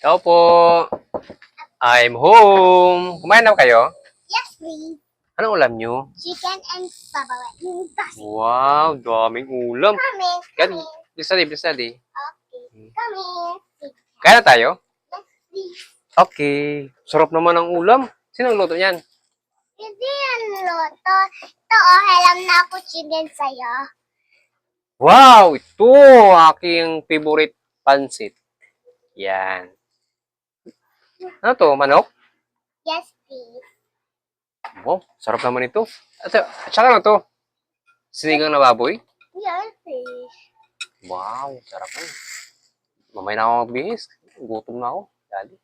Ciao po. I'm home. Kumain na kayo? Yes, please. Anong ulam nyo? Chicken and babawet. Wow, daming ulam. Coming, Yan, coming. please study, please study. Okay, coming. Kaya na tayo? Yes, please. Okay. Sarap naman ang ulam. Sino ang luto niyan? Hindi yan luto. Ito, alam na ako chicken sa'yo. Wow, ito aking favorite pansit. Yan. Ano to, manok? Yes, please. Wow, sarap naman ito. At saka ano to? Sinigang na baboy? Yes, please. Wow, sarap na. Mamaya na ako magbihis. Gutom na ako. Dali.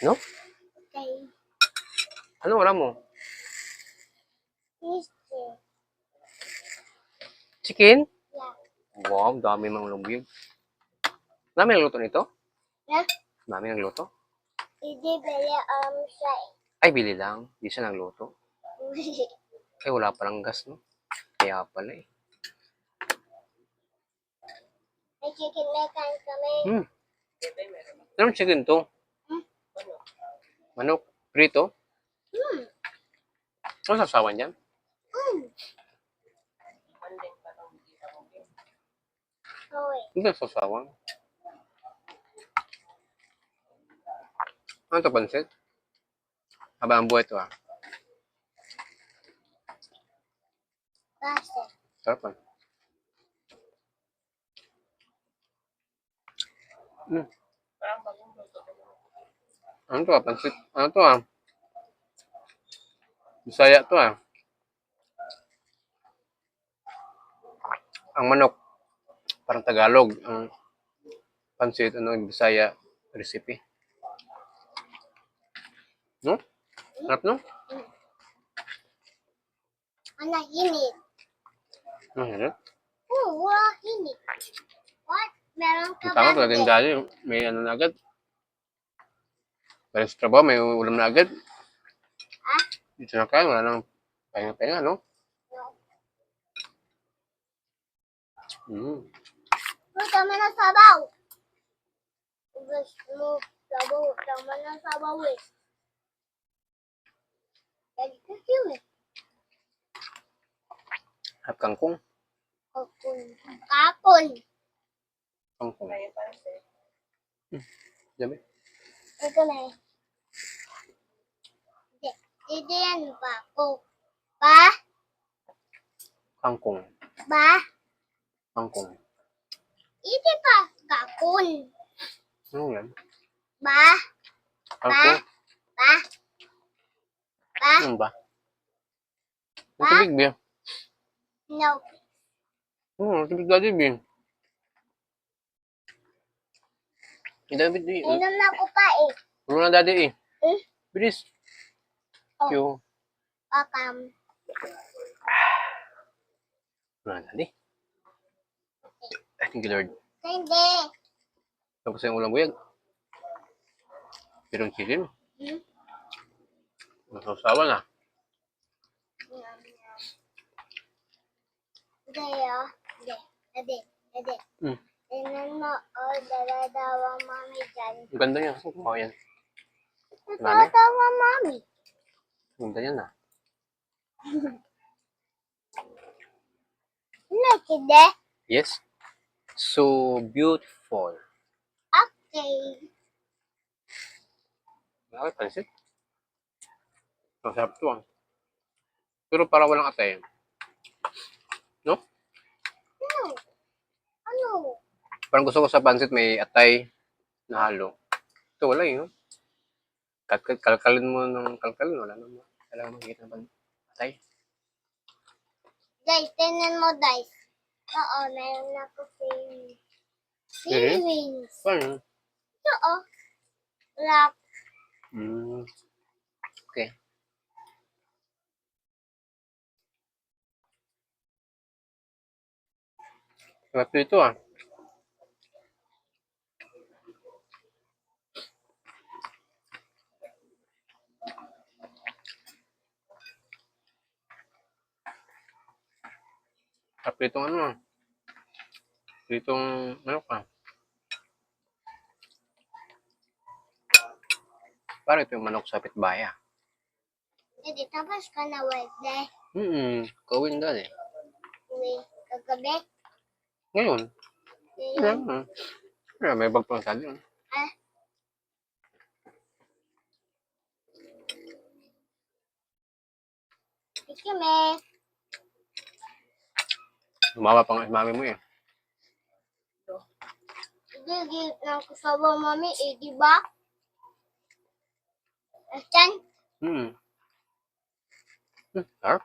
No? Okay. Ano ulam mo? Please. Chicken? Yeah. Wow, dami mang lumbig. Dami nagluto nito? Yeah. Dami nagluto? Hindi bili siya. Ay, bili lang. Di siya nagluto. Eh, wala palang gas, no? Kaya pala eh. May chicken mekan kami. Anong chicken to? Manok? Prito? Ano sasawan niyan? Oh, Hindi sasawan. Ano to, pansit? Haba ang buhay to, ah. basta. Sarap, ah. Ano to, ah? Pansit? Ano to, ah? Bisaya to, ah. Ang manok, parang Tagalog. Ang pansit, ano, yung Bisaya recipe. No? Sarap, no? Ano, hinit. Ano? Wala hinit. What? Meron ka Ang tama ba? talaga yung dali. May ano na agad. Balik sa trabaho, may ulam na agad. Ah? Dito na kayo, wala nang pahinga-pahinga, no? Mm. Tama na sabaw. Gusto mo sabaw. Tama na sabaw eh. Lagi kasi eh. At kangkong. Kakun. Kakun. Kangkong. Dami. Ito na eh. Hindi yan ba? Ba? Kangkong. Ba? Kangkong. Hindi pa. Kakun. Ano yan? Ba? Kangkong. Ba? Ba? Ano ba? Ang tubig ba? No. Ang tubig dati ba? Ang dami di. Inom na ko pa eh. Ano na dati eh. Eh? Bilis. Oh. Yo. Pakam. Ano na dati? Thank you, Lord. Hindi. Tapos yung ulam buyag. Pero ang chicken. Nasasawa na. Hindi ah. Hindi. Hindi. Tingnan mo. Oh, daladawa mami dyan. Ang ganda niya. Saan kumawa yan? Daladawa mami. Ang ganda yan ah. Look at that. Yes. So beautiful. Okay. Bakit pansit? Masarap to ah. Pero para walang atay. No? Ano? Ano? Parang gusto ko sa pansit may atay na halo. Ito wala yun. Kalkalin mo ng kalkalin. Wala naman. Kailangan makikita ng atay. Guys, tingnan mo guys. Oo, meron na ko savings. Really? Savings. Paano? Oo. Wala. Okay. Sarap dito ah. Sarap ditong ano ah. Ditong ano ka. Parang ito yung manok sa pitbaya. Edi, tapos ka na birthday. Gawin ka eh. Uwi, kagabi. Ngayon. Ngayon. May bag pang sabi. Ah, ikime. Lumawa pang mami mo eh. Hindi, ng kasawa mami, di ba? Asan? Sarap.